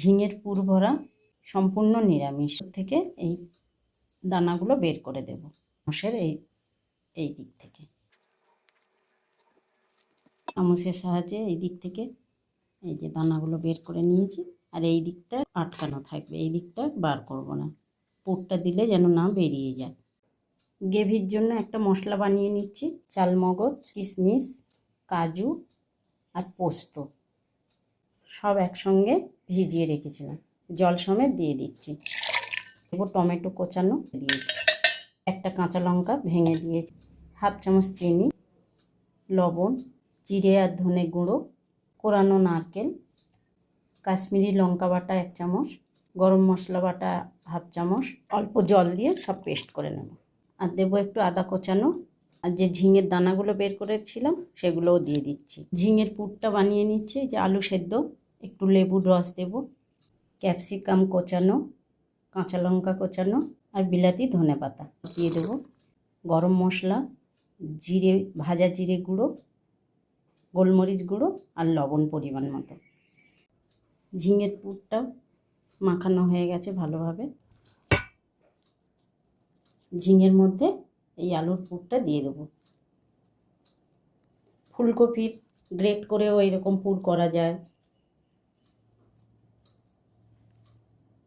ঝিঙের পুর ভরা সম্পূর্ণ নিরামিষ থেকে এই দানাগুলো বের করে দেব চামচের এই দিক থেকে, চামচের সাহায্যে এই দিক থেকে এই যে দানাগুলো বের করে নিয়েছি। আর এই দিকটা আটকানো থাকবে, এই দিকটা বার করব না, পুরটা দিলে যেন না বেরিয়ে যায়। গ্রেভির জন্য একটা মশলা বানিয়ে নিচ্ছি। চালমগজ, কিশমিশ, কাজু আর পোস্ত সব একসঙ্গে ভিজিয়ে রেখেছিলাম, জল সমেত দিয়ে দিচ্ছি। এবার টমেটো কোচানো দিয়েছি, একটা কাঁচা লঙ্কা ভেঙে দিয়েছি, হাফ চামচ চিনি, লবণ, জিরে আর ধনে গুঁড়ো, কোরানো নারকেল, কাশ্মীরি লঙ্কা বাটা 1 চামচ, গরম মশলা বাটা হাফ চামচ, অল্প জল দিয়ে সব পেস্ট করে নেব। আর দেবো একটু আদা কোচানো, আর যে ঝিঙের দানাগুলো বের করেছিলাম সেগুলোও দিয়ে দিচ্ছি। ঝিঙের পুরটা বানিয়ে নিচ্ছি। যে আলু সেদ্ধ, একটু লেবুর রস দেব, ক্যাপসিকাম কোচানো, কাঁচা লঙ্কা কোচানো আর বিলাতি ধনেপাতা দিয়ে দেবো, গরম মশলা, জিরে, ভাজা জিরে গুঁড়ো, গোলমরিচ গুঁড়ো আর লবণ পরিমাণ মতো। ঝিঙের পুরটা মাখানো হয়ে গেছে ভালোভাবে। ঝিঙের মধ্যে এই আলুর পুরটা দিয়ে দেবো। ফুলকপির গ্রেট করেও এরকম পুর করা যায়,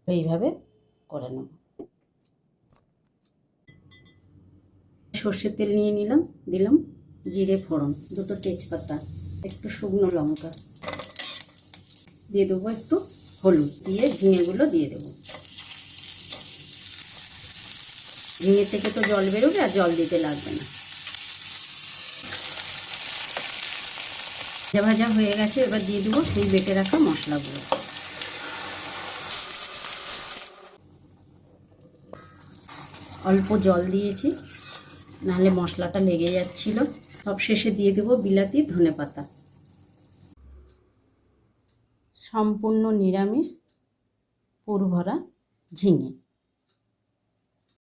এইভাবে করে নেব। সর্ষের তেল নিয়ে নিলাম, দিলাম জিরে ফোড়ন, 2টো তেজপাতা, একটু শুকনো লঙ্কা দিয়ে দেবো, একটু হলুদ দিয়ে ঝিঙেগুলো দিয়ে দেবো। ঝিঙে থেকে তো জল বেরোবে, আর জল দিতে লাগবে না। ভাজা ভাজা হয়ে গেছে, এবার দিয়ে দেবো সেই বেটে রাখা মশলাগুলো। অল্প জল দিয়েছি, নাহলে মশলাটা লেগে যাচ্ছিল। সব শেষে দিয়ে দেবো বিলাতি ধনেপাতা। সম্পূর্ণ নিরামিষ পুর ভরা ঝিঙে।